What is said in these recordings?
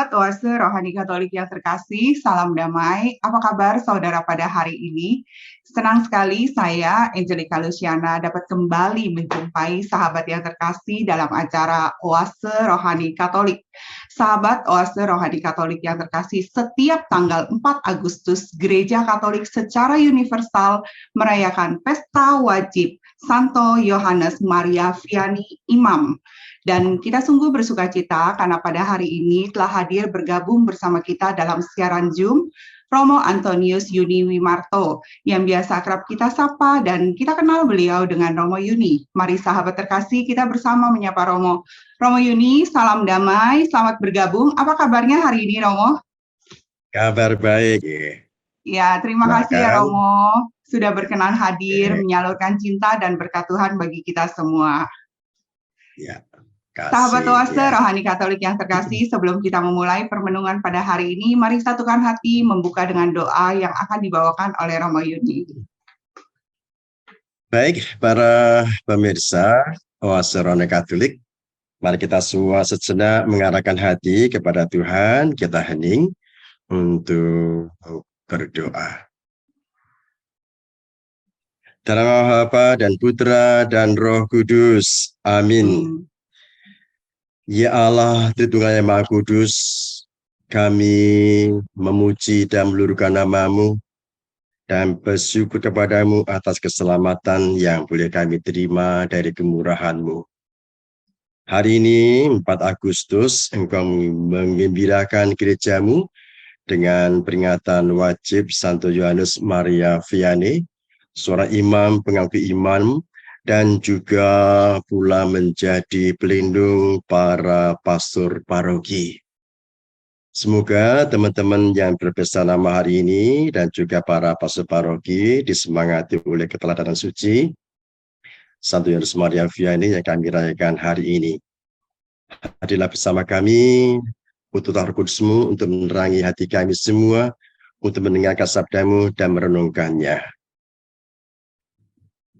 Sahabat Oase Rohani Katolik yang terkasih, salam damai. Apa kabar saudara pada hari ini? Senang sekali saya, Angelica Luciana, dapat kembali menjumpai sahabat yang terkasih dalam acara Oase Rohani Katolik. Sahabat Oase Rohani Katolik yang terkasih, setiap tanggal 4 Agustus, Gereja Katolik secara universal merayakan pesta wajib Santo Yohanes Maria Vianney Imam. Dan kita sungguh bersuka cita karena pada hari ini telah hadir bergabung bersama kita dalam siaran Zoom Romo Antonius Yuni Wimarto yang biasa akrab kita sapa dan kita kenal beliau dengan Romo Yuni. Mari sahabat terkasih kita bersama menyapa Romo. Romo Yuni, salam damai, selamat bergabung. Apa kabarnya hari ini Romo? Kabar baik. Ya, terima kasih ya Romo sudah berkenan hadir menyalurkan cinta dan berkat Tuhan bagi kita semua. Ya. Sahabat Oase Rohani Katolik yang terkasih, sebelum kita memulai permenungan pada hari ini, mari satukan hati membuka dengan doa yang akan dibawakan oleh Romo Yuni. Baik, para pemirsa Oase Rohani Katolik, mari kita semua sejenak mengarahkan hati kepada Tuhan, kita hening untuk berdoa. Dalam nama Bapa dan Putra dan Roh Kudus. Amin. Ya Allah, Tritunggal yang Maha Kudus, kami memuji dan meluluhkan nama-Mu dan bersyukur kepadamu atas keselamatan yang boleh kami terima dari kemurahan-Mu. Hari ini, 4 Agustus, Engkau menggembirakan gereja-Mu dengan peringatan wajib Santo Yohanes Maria Vianney, seorang imam, pengangku imam, dan juga pula menjadi pelindung para pastor paroki. Semoga teman-teman yang berpesta nama hari ini dan juga para pastor paroki disemangati oleh keteladanan suci Santo Yohanes Maria Vianney yang kami rayakan hari ini. Hadirlah bersama kami, Putra Roh Kudus-Mu untuk menerangi hati kami semua, untuk mendengarkan sabda-Mu dan merenungkannya.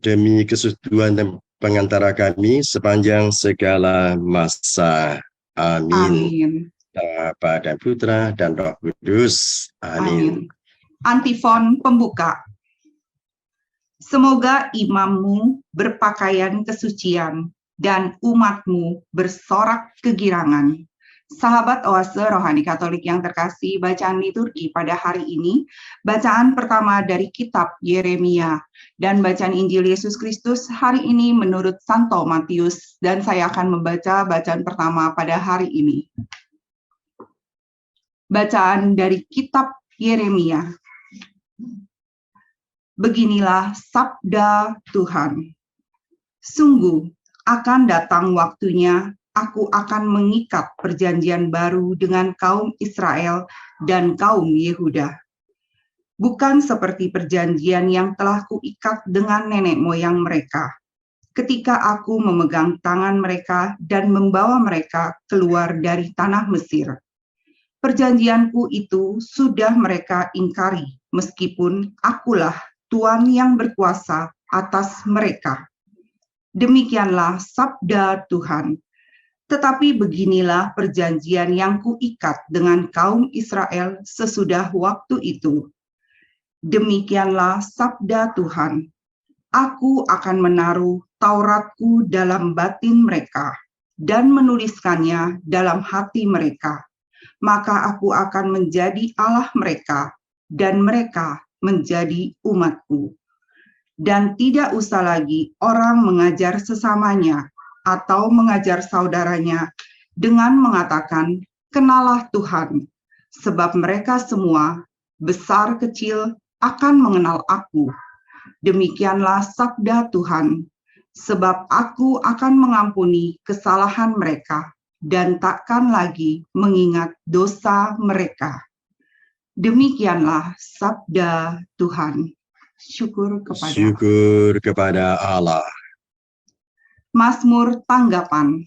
Demi kesucian dan pengantara kami sepanjang segala masa. Amin. Bapa dan Putra dan Roh Kudus. Amin. Antifon pembuka. Semoga imammu berpakaian kesucian dan umatmu bersorak kegirangan. Sahabat Oase Rohani Katolik yang terkasih, bacaan liturgi pada hari ini, bacaan pertama dari kitab Yeremia, dan bacaan Injil Yesus Kristus hari ini menurut Santo Matius, dan saya akan membaca bacaan pertama pada hari ini. Bacaan dari kitab Yeremia. Beginilah sabda Tuhan. Sungguh akan datang waktunya, aku akan mengikat perjanjian baru dengan kaum Israel dan kaum Yehuda. Bukan seperti perjanjian yang telah kuikat dengan nenek moyang mereka, ketika aku memegang tangan mereka dan membawa mereka keluar dari tanah Mesir. Perjanjianku itu sudah mereka ingkari, meskipun akulah Tuhan yang berkuasa atas mereka. Demikianlah sabda Tuhan. Tetapi beginilah perjanjian yang kuikat dengan kaum Israel sesudah waktu itu. Demikianlah sabda Tuhan. Aku akan menaruh Tauratku dalam batin mereka dan menuliskannya dalam hati mereka. Maka aku akan menjadi Allah mereka dan mereka menjadi umatku. Dan tidak usah lagi orang mengajar sesamanya atau mengajar saudaranya dengan mengatakan, kenalah Tuhan, sebab mereka semua, besar kecil, akan mengenal aku. Demikianlah sabda Tuhan, sebab aku akan mengampuni kesalahan mereka, dan takkan lagi mengingat dosa mereka. Demikianlah sabda Tuhan. Syukur kepada Allah. Mazmur tanggapan.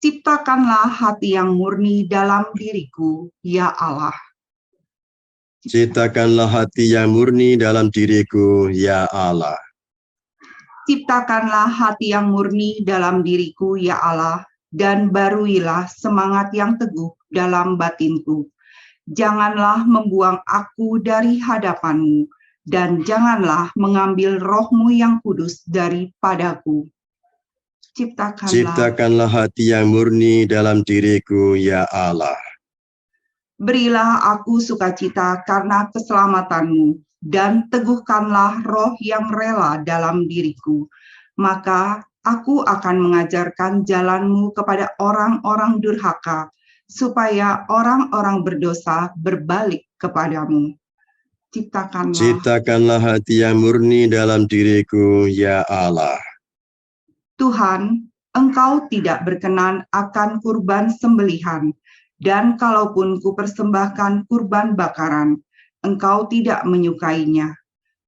Ciptakanlah hati yang murni dalam diriku, ya Allah. Ciptakanlah hati yang murni dalam diriku, ya Allah. Ciptakanlah hati yang murni dalam diriku, ya Allah, dan baruilah semangat yang teguh dalam batinku. Janganlah membuang aku dari hadapanmu, dan janganlah mengambil rohmu yang kudus daripadaku. Ciptakanlah hati yang murni dalam diriku, ya Allah. Berilah aku sukacita karena keselamatanmu, dan teguhkanlah roh yang rela dalam diriku. Maka aku akan mengajarkan jalanmu kepada orang-orang durhaka, supaya orang-orang berdosa berbalik kepadamu. Ciptakanlah hati yang murni dalam diriku, ya Allah. Tuhan, Engkau tidak berkenan akan kurban sembelihan, dan kalaupun kupersembahkan kurban bakaran, Engkau tidak menyukainya.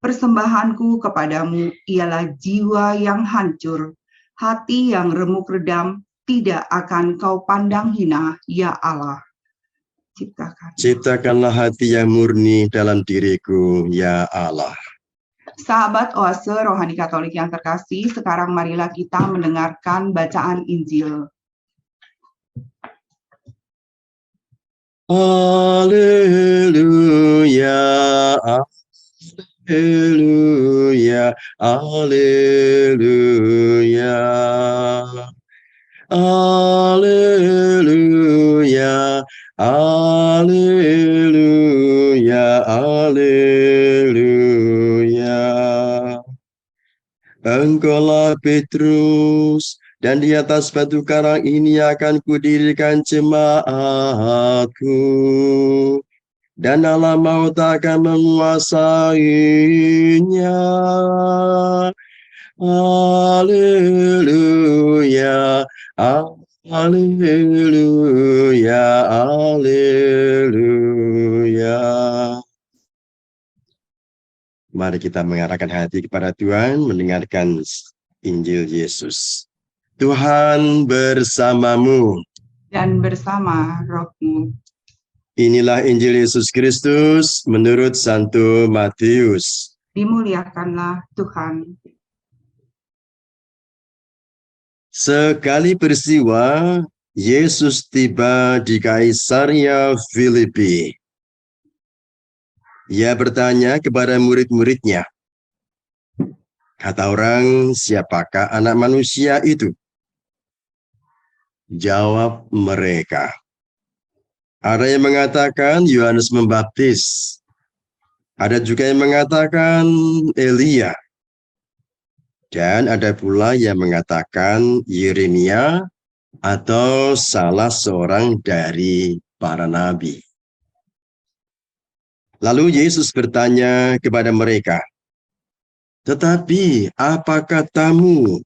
Persembahanku kepadamu ialah jiwa yang hancur, hati yang remuk redam, tidak akan kau pandang hina, ya Allah. Ciptakanlah hati yang murni dalam diriku, ya Allah. Sahabat Oase Rohani Katolik yang terkasih, sekarang marilah kita mendengarkan bacaan Injil. Haleluya, haleluya, haleluya. Haleluya, haleluya, haleluya. Engkaulah Petrus, dan di atas batu karang ini akan kudirikan jemaatku, dan alam maut akan menguasainya. Haleluya, haleluya, haleluya. Mari kita mengarahkan hati kepada Tuhan, mendengarkan Injil Yesus. Tuhan bersamamu. Dan bersama rohmu. Inilah Injil Yesus Kristus menurut Santo Matius. Dimuliakanlah Tuhan. Sekali peristiwa, Yesus tiba di Kaisaria Filipi. Ia bertanya kepada murid-muridnya, kata orang, siapakah anak manusia itu? Jawab mereka, ada yang mengatakan Yohanes Pembaptis, ada juga yang mengatakan Elia, dan ada pula yang mengatakan Yeremia atau salah seorang dari para nabi. Lalu Yesus bertanya kepada mereka, tetapi apa katamu?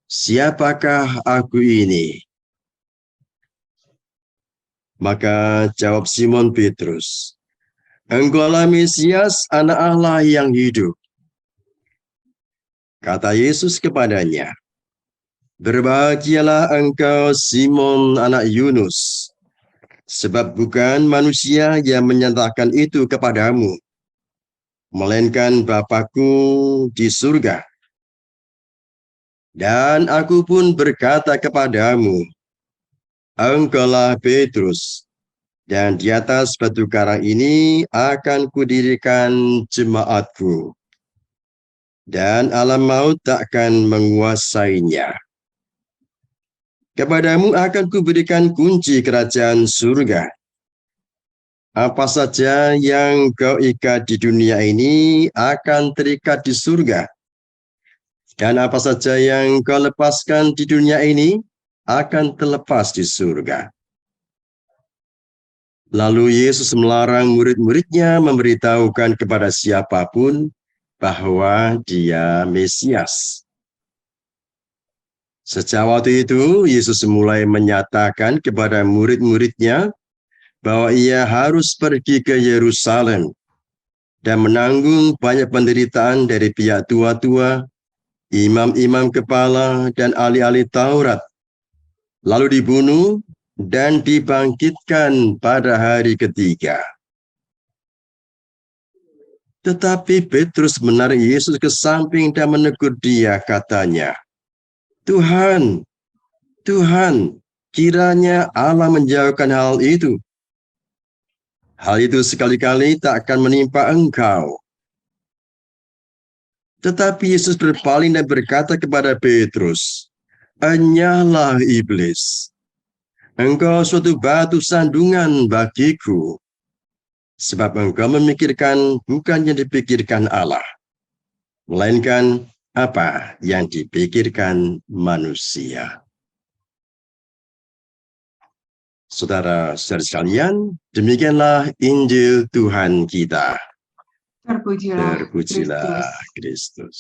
Siapakah aku ini? Maka jawab Simon Petrus, Engkaulah Mesias, Anak Allah yang hidup. Kata Yesus kepadanya, berbahagialah engkau Simon anak Yunus, sebab bukan manusia yang menyatakan itu kepadamu, melainkan Bapa-Ku di surga. Dan aku pun berkata kepadamu, engkaulah Petrus, dan di atas batu karang ini akan kudirikan jemaatku, dan alam maut takkan menguasainya. Kepadamu akan kuberikan kunci kerajaan surga. Apa saja yang kau ikat di dunia ini akan terikat di surga. Dan apa saja yang kau lepaskan di dunia ini akan terlepas di surga. Lalu Yesus melarang murid-muridnya memberitahukan kepada siapapun bahwa dia Mesias. Sejak waktu itu, Yesus mulai menyatakan kepada murid-muridnya bahwa ia harus pergi ke Yerusalem dan menanggung banyak penderitaan dari pihak tua-tua, imam-imam kepala, dan ahli-ahli Taurat, lalu dibunuh dan dibangkitkan pada hari ketiga. Tetapi Petrus menarik Yesus ke samping dan menegur dia, katanya, Tuhan, Tuhan, kiranya Allah menjauhkan hal itu. Hal itu sekali-kali tak akan menimpa engkau. Tetapi Yesus berpaling dan berkata kepada Petrus, "Enyahlah iblis, engkau suatu batu sandungan bagiku, sebab engkau memikirkan bukan yang dipikirkan Allah, melainkan apa yang dipikirkan manusia." Saudara-saudari sekalian, demikianlah Injil Tuhan kita. Terpujilah Terpujilah Kristus. Kristus.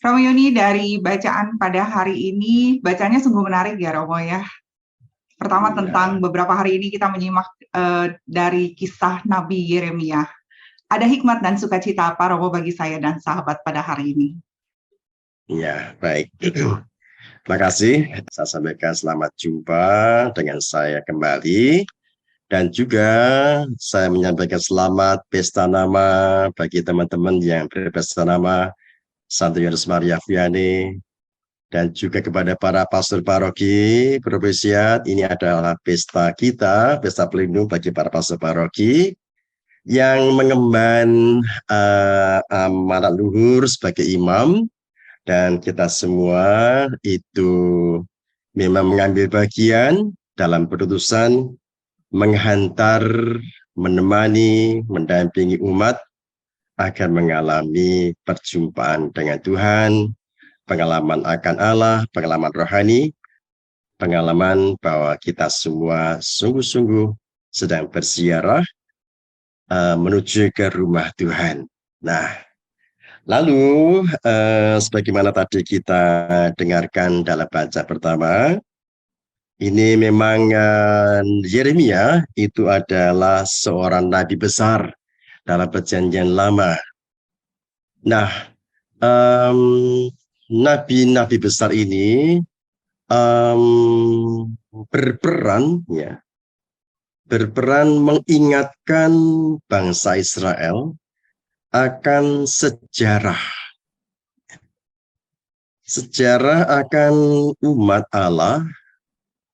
Romo Yoni, dari bacaan pada hari ini, bacanya sungguh menarik ya Romo ya. Pertama tentang beberapa hari ini kita menyimak dari kisah Nabi Yeremia. Ada hikmat dan sukacita apa Romo bagi saya dan sahabat pada hari ini? Ya, baik. Terima kasih. Saya sampaikan selamat jumpa dengan saya kembali. Dan juga saya menyampaikan selamat pesta nama bagi teman-teman yang berpesta nama Santo Yohanes Maria Vianney, dan juga kepada para pastor paroki Propesiat. Ini adalah pesta kita, pesta pelindung bagi para pastor paroki yang mengemban amanat luhur sebagai imam, dan kita semua itu memang mengambil bagian dalam keputusan menghantar, menemani, mendampingi umat agar mengalami perjumpaan dengan Tuhan, pengalaman akan Allah, pengalaman rohani, pengalaman bahwa kita semua sungguh-sungguh sedang berziarah menuju ke rumah Tuhan. Nah, lalu sebagaimana tadi kita dengarkan dalam baca pertama, ini memang Yeremia itu adalah seorang nabi besar dalam perjanjian lama. Nah, nabi-nabi besar ini berperan mengingatkan bangsa Israel akan sejarah akan umat Allah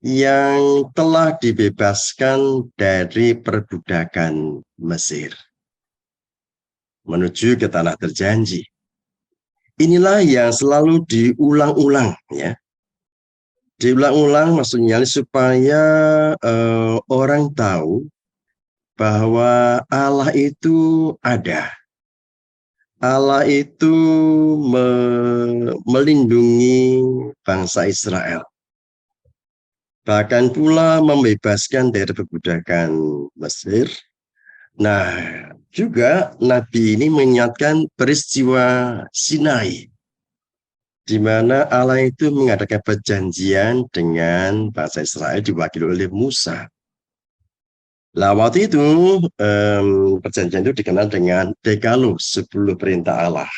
yang telah dibebaskan dari perbudakan Mesir menuju ke tanah terjanji. Inilah yang selalu diulang-ulang, ya. Diulang-ulang maksudnya supaya orang tahu bahwa Allah itu ada. Allah itu melindungi bangsa Israel. Bahkan pula membebaskan dari perbudakan Mesir. Nah, juga Nabi ini mengingatkan peristiwa Sinai, di mana Allah itu mengadakan perjanjian dengan bangsa Israel diwakili oleh Musa. Nah, waktu itu perjanjian itu dikenal dengan Dekalog, 10 perintah Allah.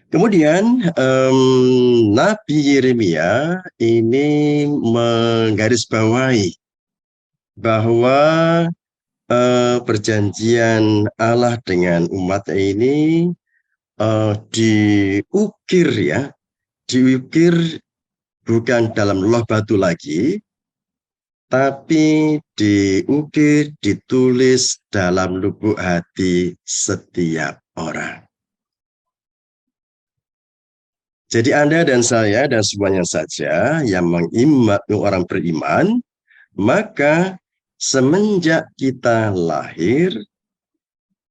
Kemudian Nabi Yeremia ini menggarisbawahi bahwa perjanjian Allah dengan umat ini diukir bukan dalam loh batu lagi, tapi diukir, ditulis dalam lubuk hati setiap orang. Jadi Anda dan saya dan semuanya saja yang orang beriman, maka semenjak kita lahir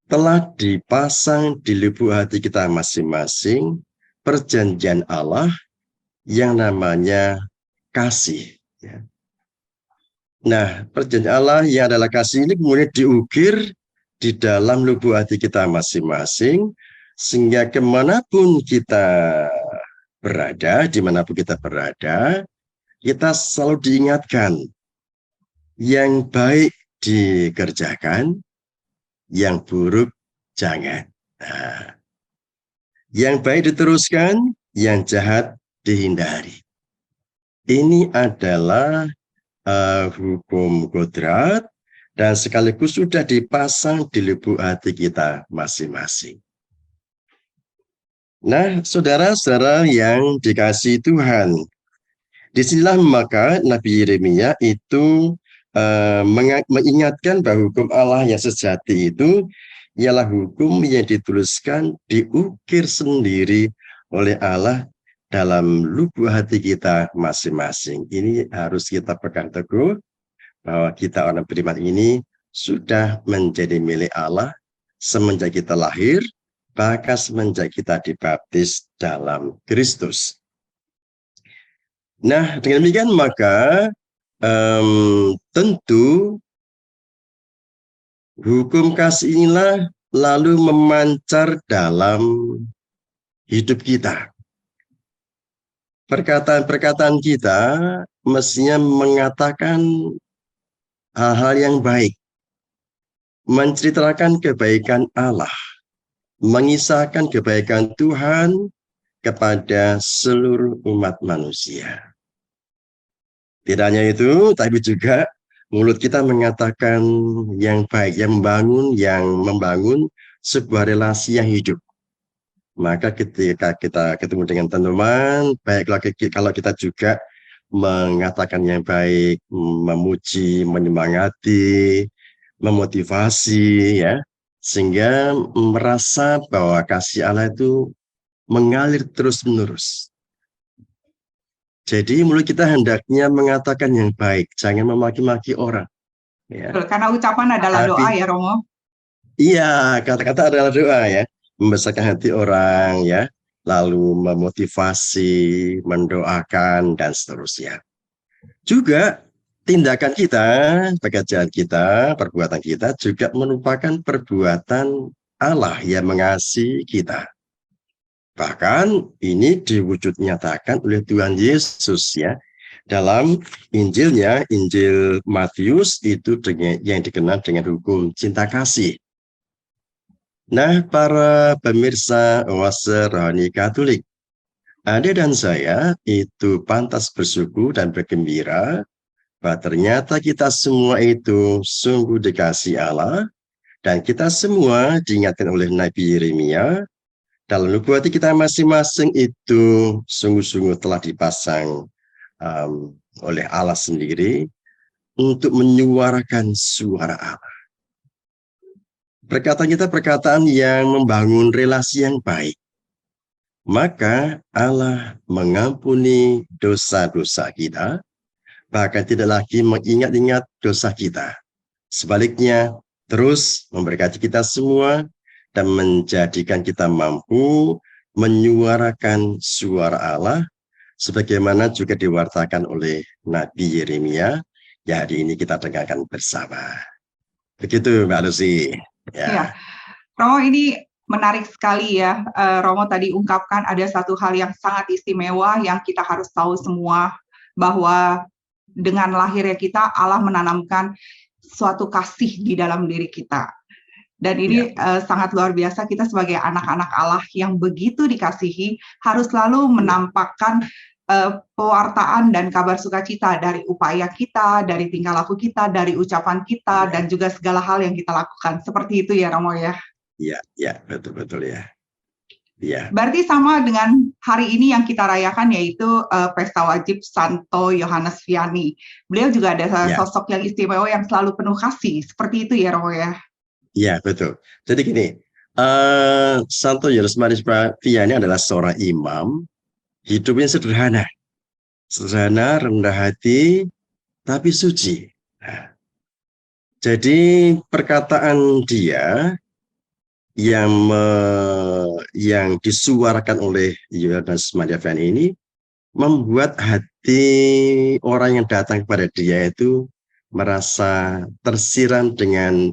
telah dipasang di lubuk hati kita masing-masing perjanjian Allah yang namanya kasih. Nah, perjanjian Allah yang adalah kasih ini kemudian diukir di dalam lubuk hati kita masing-masing, sehingga kemanapun kita berada, dimanapun kita berada, kita selalu diingatkan yang baik dikerjakan, yang buruk jangan. Nah, yang baik diteruskan, yang jahat dihindari. Ini adalah hukum kodrat dan sekaligus sudah dipasang di lubuk hati kita masing-masing. Nah, saudara-saudara yang dikasihi Tuhan, disinilah maka Nabi Yeremia itu mengingatkan bahwa hukum Allah yang sejati itu ialah hukum yang dituliskan, diukir sendiri oleh Allah dalam lubuk hati kita masing-masing. Ini harus kita pegang teguh bahwa kita orang beriman ini sudah menjadi milik Allah semenjak kita lahir, bahkan semenjak kita dibaptis dalam Kristus. Nah, dengan demikian maka tentu hukum kasih inilah lalu memancar dalam hidup kita. Perkataan-perkataan kita mestinya mengatakan hal-hal yang baik, menceritakan kebaikan Allah, mengisahkan kebaikan Tuhan kepada seluruh umat manusia. Tidak hanya itu, tapi juga mulut kita mengatakan yang baik, yang membangun sebuah relasi yang hidup. Maka ketika kita ketemu dengan teman, baiklah kalau kita juga mengatakan yang baik, memuji, menyemangati, memotivasi, ya, sehingga merasa bahwa kasih Allah itu mengalir terus-menerus. Jadi mulut kita hendaknya mengatakan yang baik, jangan memaki-maki orang. Ya. Karena ucapan adalah doa ya, Romo. Iya, kata-kata adalah doa ya, membesarkan hati orang ya, lalu memotivasi, mendoakan dan seterusnya. Juga tindakan kita, pekerjaan kita, perbuatan kita juga merupakan perbuatan Allah yang mengasihi kita. Bahkan ini diwujud nyatakan oleh Tuhan Yesus ya, dalam Injilnya, Injil Matius itu yang dikenal dengan hukum cinta kasih. Nah, para pemirsa oase rohani Katolik, Anda dan saya itu pantas bersyukur dan bergembira bahwa ternyata kita semua itu sungguh dikasihi Allah, dan kita semua diingatkan oleh Nabi Yeremia dalam lubuk hati kita masing-masing itu sungguh-sungguh telah dipasang oleh Allah sendiri untuk menyuarakan suara Allah. Perkataan kita perkataan yang membangun relasi yang baik. Maka Allah mengampuni dosa-dosa kita, bahkan tidak lagi mengingat-ingat dosa kita. Sebaliknya, terus memberkati kita semua dan menjadikan kita mampu menyuarakan suara Allah sebagaimana juga diwartakan oleh Nabi Yeremia. Ya, hari ini kita dengarkan bersama. Begitu Mbak Lucy. Ya. Romo, ini menarik sekali ya. Romo tadi ungkapkan ada satu hal yang sangat istimewa yang kita harus tahu semua, bahwa dengan lahirnya kita Allah menanamkan suatu kasih di dalam diri kita. Dan ini sangat luar biasa, kita sebagai anak-anak Allah yang begitu dikasihi harus selalu menampakkan pewartaan dan kabar sukacita dari upaya kita, dari tingkah laku kita, dari ucapan kita, dan juga segala hal yang kita lakukan. Seperti itu ya, Romo ya? Iya, betul-betul ya. Ya. Berarti sama dengan hari ini yang kita rayakan, yaitu Pesta Wajib Santo Yohanes Vianney. Beliau juga ada sosok yang istimewa yang selalu penuh kasih. Seperti itu ya, Romo ya? Iya, betul. Jadi gini, Santo Yohanes Vianney adalah seorang imam, hidupnya sederhana, rendah hati, tapi suci. Nah, jadi perkataan dia yang disuarakan oleh Yohanes Vianney ini membuat hati orang yang datang kepada dia itu merasa tersiram dengan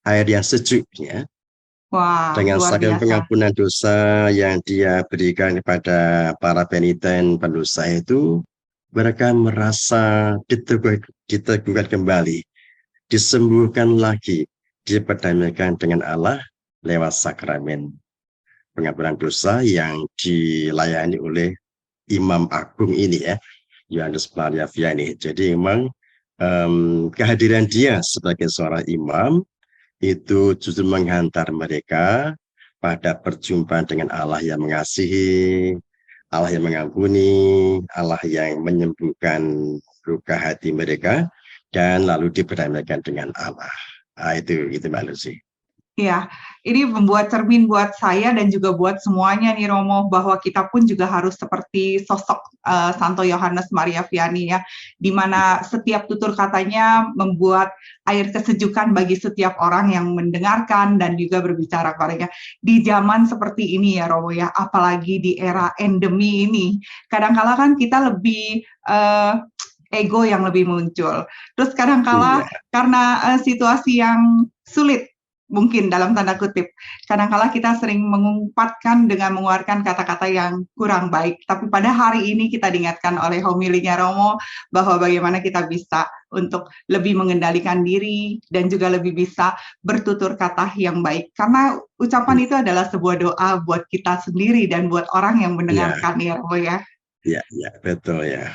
air yang sejuk ya. Wah, dengan saking pengampunan dosa yang dia berikan kepada para peniten pendosa itu, mereka merasa diteguhkan kembali, disembuhkan lagi, diperdamaikan dengan Allah lewat sakramen pengampunan dosa yang dilayani oleh Imam Agung ini ya, Yohanes Maria Vianney. Jadi memang kehadiran dia sebagai seorang imam itu justru menghantar mereka pada perjumpaan dengan Allah yang mengasihi, Allah yang mengampuni, Allah yang menyembuhkan luka hati mereka, dan lalu diperdamaikan dengan Allah. Nah, itu Mbak Lucy. Ya, ini membuat cermin buat saya dan juga buat semuanya nih Romo, bahwa kita pun juga harus seperti sosok Santo Yohanes Maria Vianney ya, di mana setiap tutur katanya membuat air kesejukan bagi setiap orang yang mendengarkan dan juga berbicara kepadanya. Di zaman seperti ini ya Romo ya, apalagi di era endemi ini, kadang-kala kan kita lebih ego yang lebih muncul. Terus kadang-kala karena situasi yang sulit, mungkin dalam tanda kutip, kadang-kala kita sering mengungkapkan dengan mengeluarkan kata-kata yang kurang baik. Tapi pada hari ini kita diingatkan oleh homilinya Romo bahwa bagaimana kita bisa untuk lebih mengendalikan diri dan juga lebih bisa bertutur kata yang baik. Karena ucapan itu adalah sebuah doa buat kita sendiri dan buat orang yang mendengarkan ya Romo ya. Iya, betul ya.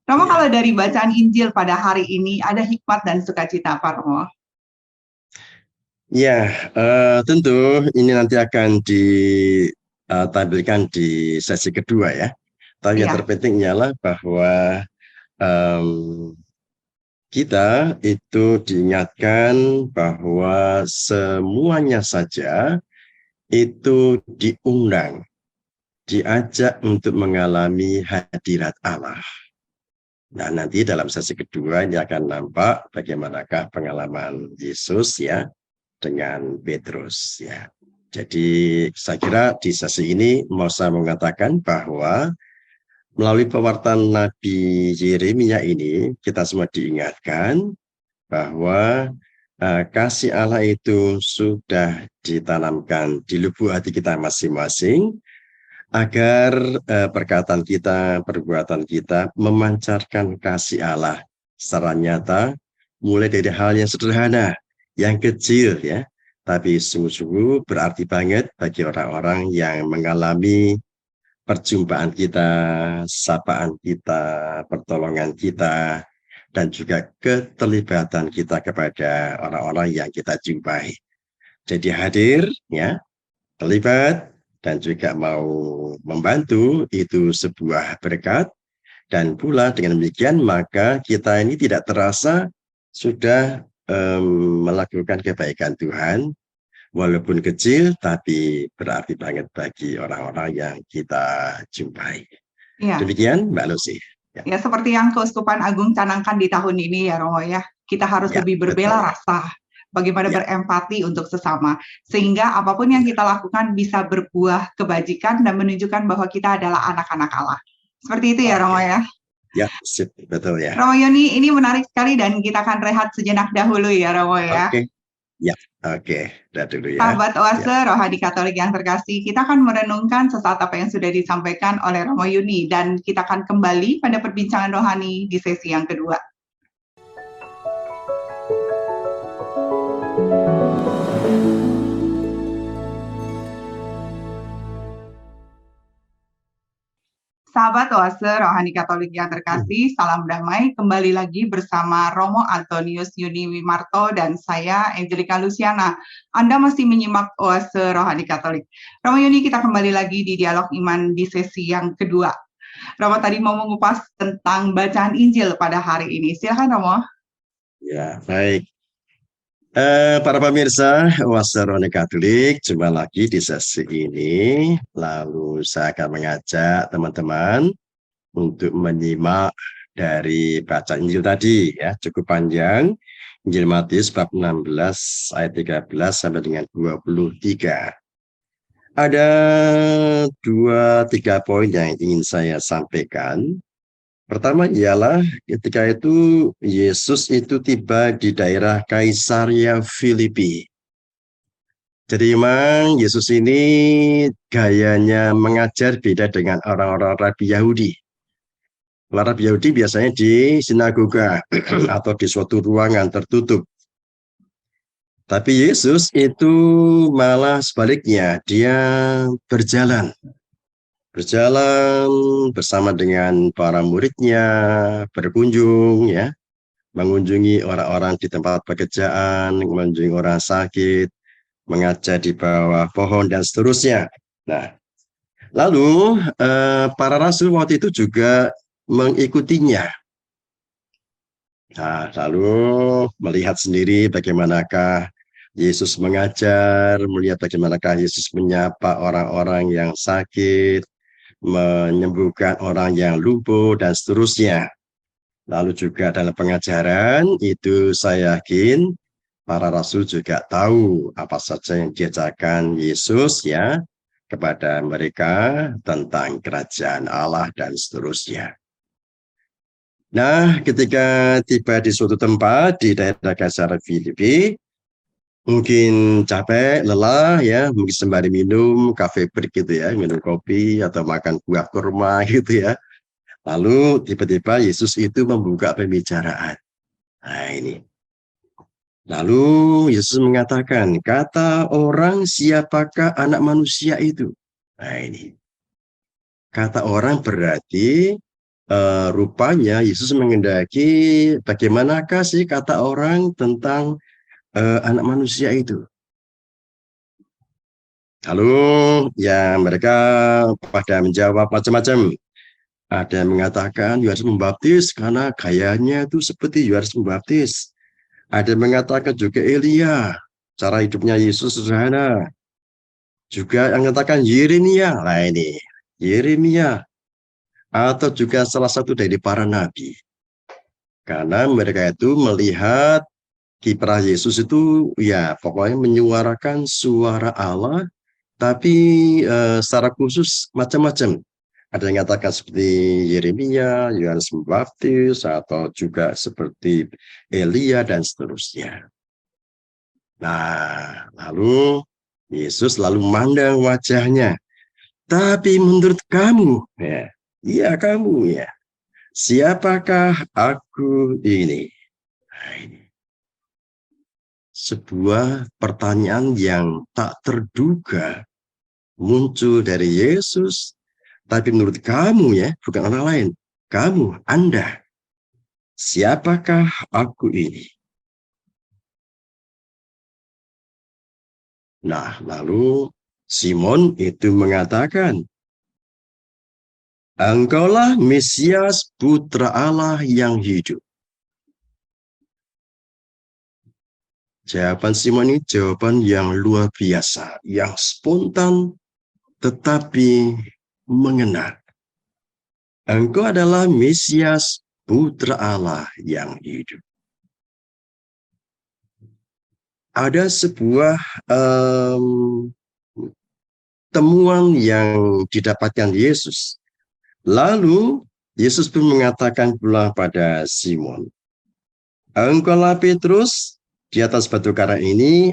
Romo, kalau dari bacaan Injil pada hari ini ada hikmat dan sukacita apa Romo? Ya, tentu ini nanti akan ditampilkan di sesi kedua ya. Tapi yang terpenting ialah bahwa kita itu diingatkan bahwa semuanya saja itu diundang, diajak untuk mengalami hadirat Allah. Nah, nanti dalam sesi kedua ini akan nampak bagaimanakah pengalaman Yesus ya dengan Petrus ya. Jadi saya kira di sesi ini mau saya mengatakan bahwa melalui pewartaan Nabi Yeremia ini kita semua diingatkan bahwa kasih Allah itu sudah ditanamkan di lubuk hati kita masing-masing, agar perkataan kita, perbuatan kita memancarkan kasih Allah secara nyata, mulai dari hal yang sederhana, yang kecil ya, tapi sungguh-sungguh berarti banget bagi orang-orang yang mengalami perjumpaan kita, sapaan kita, pertolongan kita, dan juga keterlibatan kita kepada orang-orang yang kita jumpai. Jadi hadir ya, terlibat, dan juga mau membantu, itu sebuah berkat. Dan pula dengan demikian maka kita ini tidak terasa sudah melakukan kebaikan Tuhan, walaupun kecil tapi berarti banget bagi orang-orang yang kita jumpai. Ya. Demikian Mbak Lucy. Ya, seperti yang Keuskupan Agung canangkan di tahun ini ya Romo ya, kita harus lebih berbela rasa, bagaimana berempati untuk sesama, sehingga apapun yang kita lakukan bisa berbuah kebajikan dan menunjukkan bahwa kita adalah anak-anak Allah. Seperti itu ya Romo ya. Ya, betul ya. Romo Yoni, ini menarik sekali dan kita akan rehat sejenak dahulu ya Romo ya. Ya, udah dulu ya. Sahabat Oase Rohani Katolik yang terkasih, kita akan merenungkan sesaat apa yang sudah disampaikan oleh Romo Yuni, dan kita akan kembali pada perbincangan rohani di sesi yang kedua. Sahabat Oase Rohani Katolik yang terkasih, salam damai. Kembali lagi bersama Romo Antonius Yuni Wimarto dan saya, Angelica Luciana. Anda masih menyimak Oase Rohani Katolik. Romo Yuni, kita kembali lagi di Dialog Iman di sesi yang kedua. Romo tadi mau mengupas tentang bacaan Injil pada hari ini. Silakan Romo. Ya, baik. Para pemirsa Oase Rohani Katolik, jumpa lagi di sesi ini. Lalu saya akan mengajak teman-teman untuk menyimak dari bacaan Injil tadi ya, cukup panjang. Injil Matius bab 16 ayat 13 sampai dengan 23. Ada 2-3 poin yang ingin saya sampaikan. Pertama ialah ketika itu Yesus itu tiba di daerah Kaisaria Filipi. Jadi memang Yesus ini gayanya mengajar beda dengan orang-orang Rabi Yahudi. Orang Rabi Yahudi biasanya di sinagoga atau di suatu ruangan tertutup. Tapi Yesus itu malah sebaliknya, dia berjalan bersama dengan para muridnya, berkunjung ya, mengunjungi orang-orang di tempat pekerjaan, mengunjungi orang sakit, mengajar di bawah pohon dan seterusnya. Nah, lalu para rasul waktu itu juga mengikutinya. Nah, lalu melihat sendiri bagaimanakah Yesus mengajar, melihat bagaimanakah Yesus menyapa orang-orang yang sakit, menyembuhkan orang yang lumpuh, dan seterusnya. Lalu juga dalam pengajaran itu saya yakin para rasul juga tahu apa saja yang diajarkan Yesus ya kepada mereka tentang kerajaan Allah dan seterusnya. Nah, ketika tiba di suatu tempat di daerah Kaisarea Filipi, mungkin capek, lelah ya, mungkin sembari minum kafe break gitu ya, minum kopi atau makan buah kurma gitu ya. Lalu tiba-tiba Yesus itu membuka pembicaraan. Nah ini. Lalu Yesus mengatakan, kata orang siapakah anak manusia itu? Nah ini. Kata orang berarti rupanya Yesus mengendaki bagaimanakah sih kata orang tentang anak manusia itu. Lalu ya mereka pada menjawab macam-macam. Ada yang mengatakan Yohanes Pembaptis karena gayanya itu seperti Yohanes Pembaptis. Ada yang mengatakan juga Elia, cara hidupnya Yesus sederhana. Juga yang mengatakan Yeremia, nah ini Yeremia, atau juga salah satu dari para nabi. Karena mereka itu melihat kiprah Yesus itu ya pokoknya menyuarakan suara Allah, tapi secara khusus macam-macam. Ada yang mengatakan seperti Yeremia, Yohanes Pembaptis, atau juga seperti Elia dan seterusnya. Nah, lalu Yesus lalu memandang wajahnya. Tapi menurut kamu, ya, iya kamu ya, siapakah aku ini? Nah, ini sebuah pertanyaan yang tak terduga muncul dari Yesus. Tapi menurut kamu ya, bukan orang lain. Kamu, Anda, siapakah aku ini? Nah, lalu Simon itu mengatakan, Engkaulah Mesias Putra Allah yang hidup. Jawaban Simon ini jawaban yang luar biasa, yang spontan tetapi mengena. Engkau adalah Mesias Putra Allah yang hidup. Ada sebuah temuan yang didapatkan Yesus. Lalu Yesus pun mengatakan pula pada Simon, engkaulah Petrus, di atas batu karang ini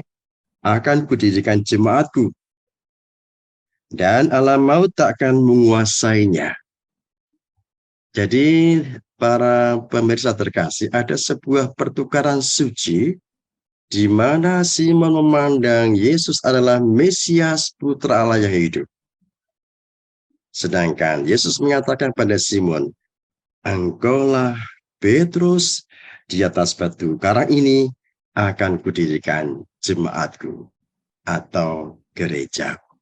akan kudirikan jemaatku, dan alam maut takkan menguasainya. Jadi para pemirsa terkasih, ada sebuah pertukaran suci di mana Simon memandang Yesus adalah Mesias Putra Allah yang hidup. Sedangkan Yesus mengatakan pada Simon, engkaulah Petrus, di atas batu karang ini akan kudirikan jemaatku atau gerejaku.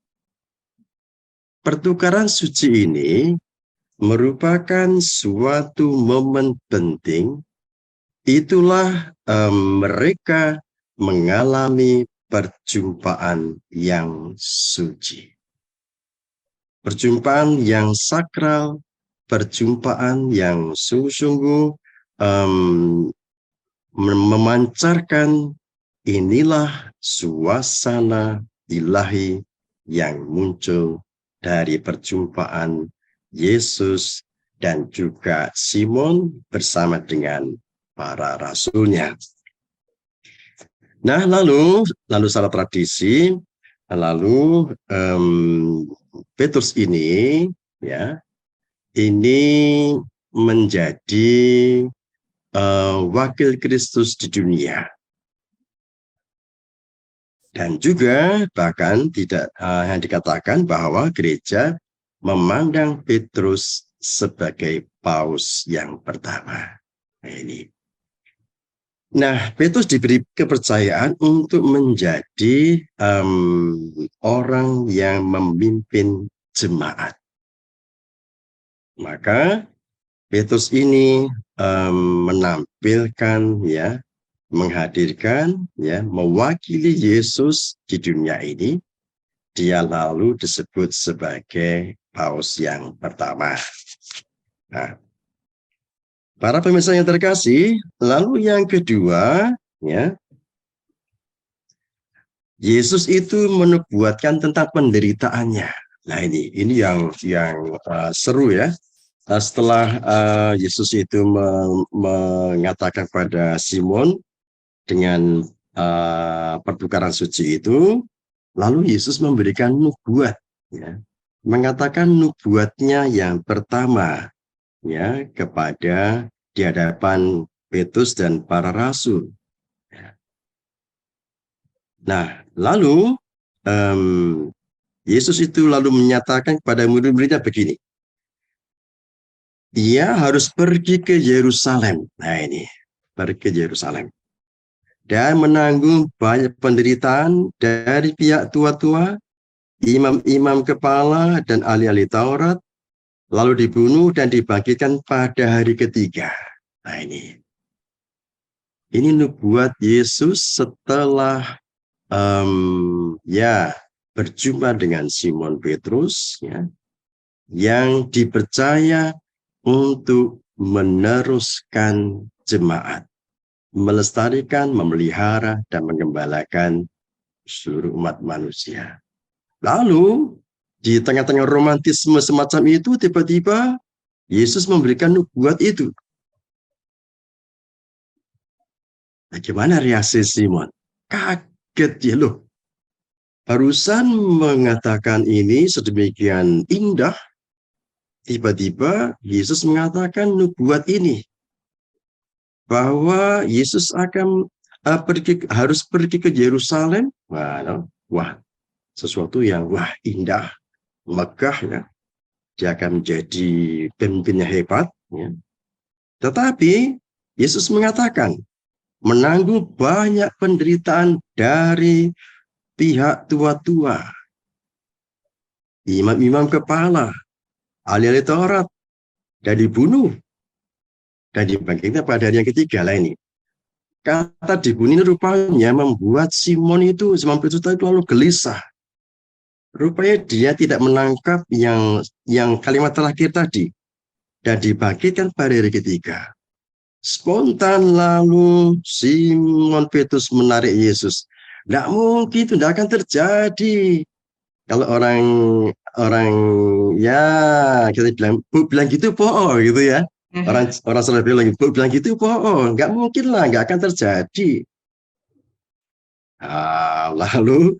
Pertukaran suci ini merupakan suatu momen penting. Itulah mereka mengalami perjumpaan yang suci. Perjumpaan yang sakral, perjumpaan yang sungguh-sungguh memancarkan inilah suasana ilahi yang muncul dari perjumpaan Yesus dan juga Simon bersama dengan para rasulnya. Nah, lalu salah tradisi, lalu Petrus ini ya, ini menjadi wakil Kristus di dunia. Dan juga bahkan tidak yang dikatakan bahwa gereja memandang Petrus sebagai paus yang pertama. Nah, ini. Nah, Petrus diberi kepercayaan untuk menjadi orang yang memimpin jemaat. Maka Petrus ini menampilkan, ya, menghadirkan, ya, mewakili Yesus di dunia ini. Dia lalu disebut sebagai paus yang pertama. Nah, para pemirsa yang terkasih, lalu yang kedua, ya, Yesus itu menubuatkan tentang penderitaannya. Nah, ini yang seru, ya. Setelah Yesus itu mengatakan pada Simon dengan pertukaran suci itu, lalu Yesus memberikan nubuat, ya, mengatakan nubuatnya yang pertama, ya, kepada di hadapan Petrus dan para rasul. Nah, lalu Yesus itu lalu menyatakan kepada murid-muridnya begini, dia harus pergi ke Yerusalem. Nah, ini pergi ke Yerusalem dan menanggung banyak penderitaan dari pihak tua-tua, imam-imam kepala, dan ahli-ahli Taurat, lalu dibunuh dan dibangkitkan pada hari ketiga. Nah, ini nubuat Yesus setelah ya, berjumpa dengan Simon Petrus, ya, yang dipercaya untuk meneruskan jemaat, melestarikan, memelihara, dan mengembalakan seluruh umat manusia. Lalu, di tengah-tengah romantisme semacam itu, tiba-tiba Yesus memberikan nubuat itu. Bagaimana reaksi Simon? Kaget dia, loh. Barusan mengatakan ini sedemikian indah, tiba-tiba Yesus mengatakan nubuat ini, bahwa Yesus akan harus pergi ke Yerusalem. Wah, sesuatu yang indah, megah, ya. Dia akan menjadi pemimpin yang hebat, ya. Tetapi Yesus mengatakan menanggung banyak penderitaan dari pihak tua-tua, imam-imam kepala, ahli-ahli Taurat, dan dibunuh dan dibangkitkan pada hari yang ketiga. Lah, ini kata dibunuh rupanya membuat Simon Petrus itu lalu gelisah. Rupanya dia tidak menangkap yang kalimat terakhir tadi, dan dibangkitkan pada hari ketiga. Spontan lalu Simon Petrus menarik Yesus. Tidak mungkin, itu tidak akan terjadi. Kalau orang ya kita bilang gitu bohong gitu, ya. Orang selalu bilang gitu bohong, nggak mungkin lah, nggak akan terjadi. Lalu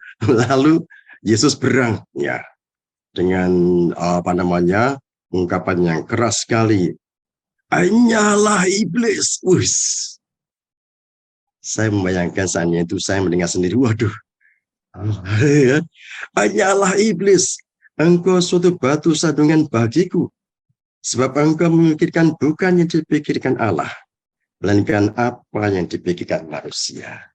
Yesus berang, ya, dengan ungkapan yang keras sekali. Hanyalah iblis. Saya membayangkan saatnya itu saya mendengar sendiri, waduh. Hanyalah iblis, engkau suatu batu sandungan bagiku, sebab engkau memikirkan bukan yang dipikirkan Allah, melainkan apa yang dipikirkan manusia.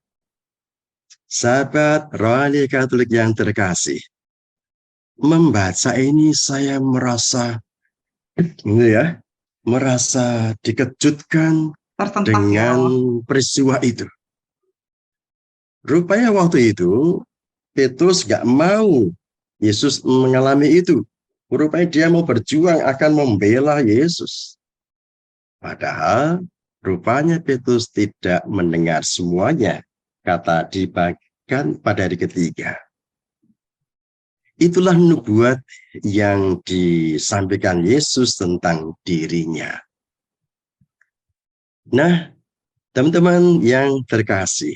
Sahabat rohani Katolik yang terkasih, membaca ini saya merasa dikejutkan dengan peristiwa itu. Rupanya waktu itu Petrus gak mau Yesus mengalami itu. Rupanya dia mau berjuang akan membela Yesus. Padahal rupanya Petrus tidak mendengar semuanya kata dibagikan pada hari ketiga. Itulah nubuat yang disampaikan Yesus tentang dirinya. Nah, teman-teman yang terkasih,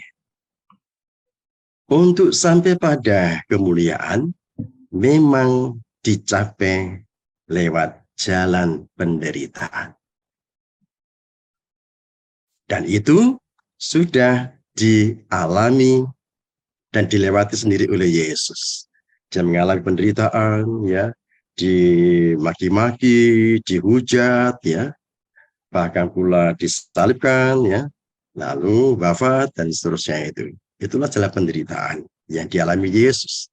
untuk sampai pada kemuliaan memang dicapai lewat jalan penderitaan. Dan itu sudah dialami dan dilewati sendiri oleh Yesus. Dia mengalami penderitaan, ya, dimaki-maki, dihujat, ya, bahkan pula disalibkan, ya, lalu wafat, dan seterusnya itu. Itulah jalan penderitaan yang dialami Yesus.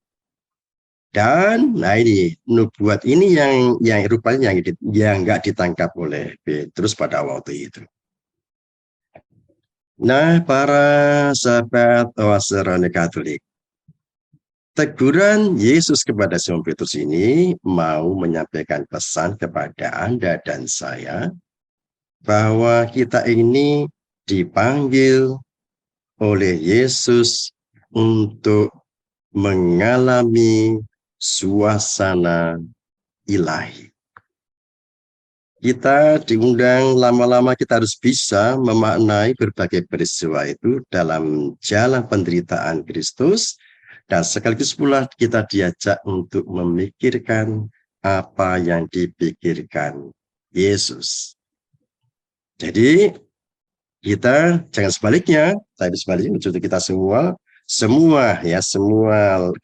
Dan nah ini nubuat ini yang rupanya yang nggak ditangkap oleh Petrus pada waktu itu. Nah, para sahabat Oaserone Katolik, teguran Yesus kepada Simon Petrus ini mau menyampaikan pesan kepada Anda dan saya bahwa kita ini dipanggil oleh Yesus untuk mengalami suasana ilahi. Kita diundang lama-lama kita harus bisa memaknai berbagai peristiwa itu dalam jalan penderitaan Kristus, dan sekaligus pula kita diajak untuk memikirkan apa yang dipikirkan Yesus. Jadi kita jangan sebaliknya, tapi sebaliknya untuk kita semua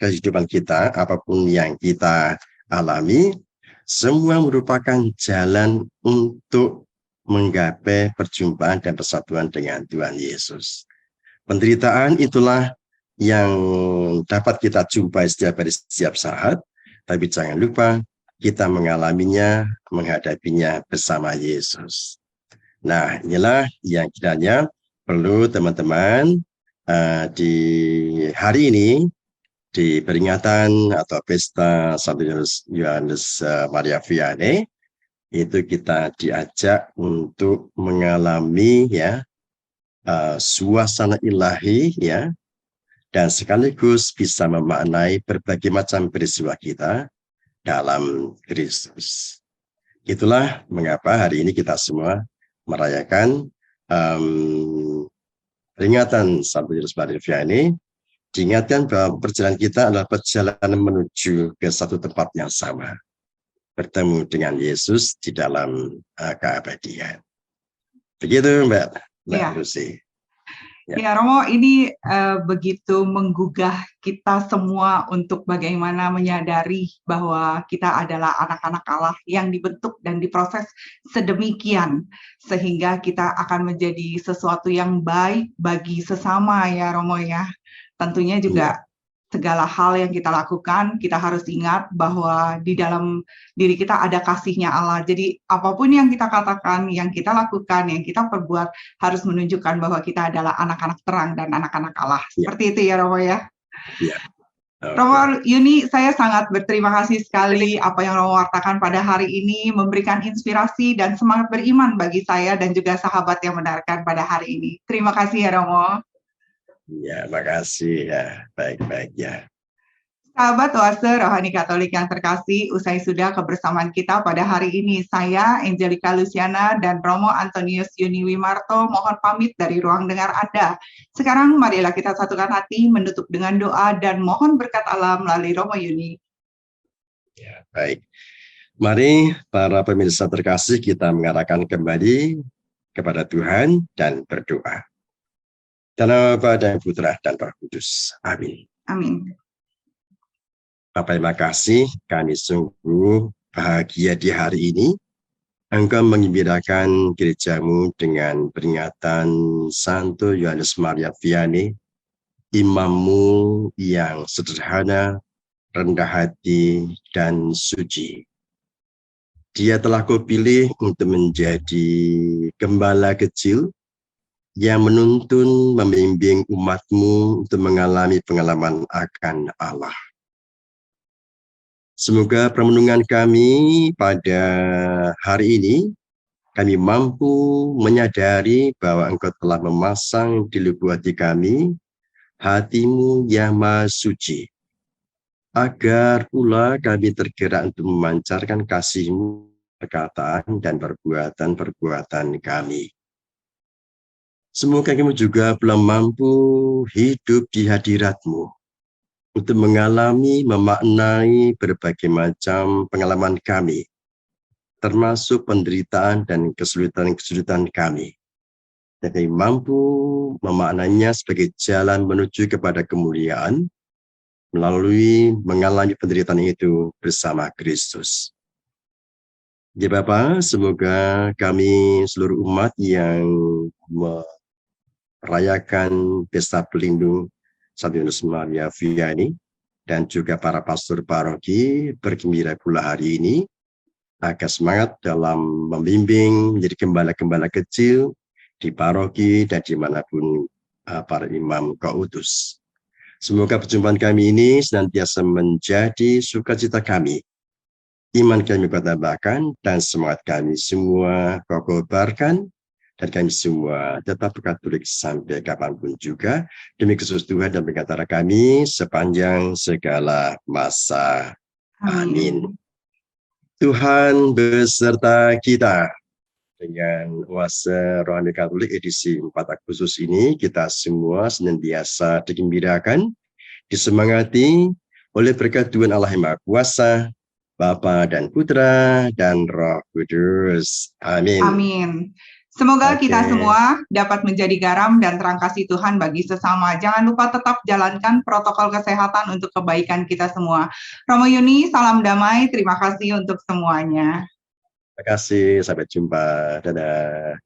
kehidupan kita, apapun yang kita alami, semua merupakan jalan untuk menggapai perjumpaan dan persatuan dengan Tuhan Yesus. Penderitaan itulah yang dapat kita jumpai setiap hari, setiap saat, tapi jangan lupa kita mengalaminya, menghadapinya bersama Yesus. Nah, inilah yang kiranya perlu teman-teman di hari ini, di peringatan atau pesta Santo Yohanes Maria Vianney, itu kita diajak untuk mengalami suasana ilahi dan sekaligus bisa memaknai berbagai macam peristiwa kita dalam Kristus. Itulah mengapa hari ini kita semua merayakan peringatan Santo Yohanes Maria Vianney. Diingatkan bahwa perjalanan kita adalah perjalanan menuju ke satu tempat yang sama, bertemu dengan Yesus di dalam keabadian. Begitu Mbak Lucy. Ya, Romo, ini begitu menggugah kita semua untuk bagaimana menyadari bahwa kita adalah anak-anak Allah yang dibentuk dan diproses sedemikian sehingga kita akan menjadi sesuatu yang baik bagi sesama ya Romo ya. Tentunya juga segala hal yang kita lakukan, kita harus ingat bahwa di dalam diri kita ada kasih-Nya Allah. Jadi apapun yang kita katakan, yang kita lakukan, yang kita perbuat, harus menunjukkan bahwa kita adalah anak-anak terang dan anak-anak Allah. Seperti itu ya Romo ya? Iya. Romo Yuni, saya sangat berterima kasih sekali apa yang Romo wartakan pada hari ini, memberikan inspirasi dan semangat beriman bagi saya dan juga sahabat yang mendengarkan pada hari ini. Terima kasih ya Romo. Ya, makasih ya. Baik-baik ya. Sahabat Oase Rohani Katolik yang terkasih, usai sudah kebersamaan kita pada hari ini. Saya, Angelica Luciana, dan Romo Antonius Yuni Wimarto mohon pamit dari ruang dengar Anda. Sekarang marilah kita satukan hati, menutup dengan doa, dan mohon berkat Allah melalui Romo Yuni. Ya, baik. Mari para pemirsa terkasih kita mengarahkan kembali kepada Tuhan dan berdoa. Dalam nama Bapa dan Putra dan Roh Kudus. Amin. Amin. Bapak, terima kasih. Kami sungguh bahagia di hari ini. Engkau menggembirakan gerejamu dengan peringatan Santo Yohanes Maria Vianney, imammu yang sederhana, rendah hati, dan suci. Dia telah kau pilih untuk menjadi gembala kecil yang menuntun, membimbing umatmu untuk mengalami pengalaman akan Allah. Semoga permenungan kami pada hari ini, kami mampu menyadari bahwa Engkau telah memasang di lubuk hati kami, hatimu yang maha suci, agar pula kami tergerak untuk memancarkan kasih-Mu, perkataan dan perbuatan kami. Semoga kami juga belum mampu hidup di hadirat-Mu untuk mengalami, memaknai berbagai macam pengalaman kami, termasuk penderitaan dan kesulitan-kesulitan kami. Dan kami mampu memaknainya sebagai jalan menuju kepada kemuliaan, melalui mengalami penderitaan itu bersama Kristus. Ya Bapa, semoga kami seluruh umat yang rayakan Pesta Pelindung Santo Yohanes Maria Vianney, dan juga para pastor paroki bergembira pula hari ini agar semangat dalam membimbing menjadi gembala-gembala kecil di paroki dan dimanapun para imam kau utus. Semoga perjumpaan kami ini senantiasa menjadi sukacita kami, iman kami kau tambahkan, dan semangat kami semua kau kobarkan, dan kami semua tetap Katolik sampai kapanpun juga, demi Kristus Tuhan dan pengantara kami sepanjang segala masa. Amin. Tuhan beserta kita. Dengan Oase Rohani Katolik edisi 4 Agustus ini, kita semua senantiasa digembirakan, disemangati oleh berkat Tuhan Allah Yang Maha Kuasa, Bapa dan Putra dan Roh Kudus. Amin. Amin. Semoga kita semua dapat menjadi garam dan terang kasih Tuhan bagi sesama. Jangan lupa tetap jalankan protokol kesehatan untuk kebaikan kita semua. Romo Yuni, salam damai. Terima kasih untuk semuanya. Terima kasih. Sampai jumpa. Dadah.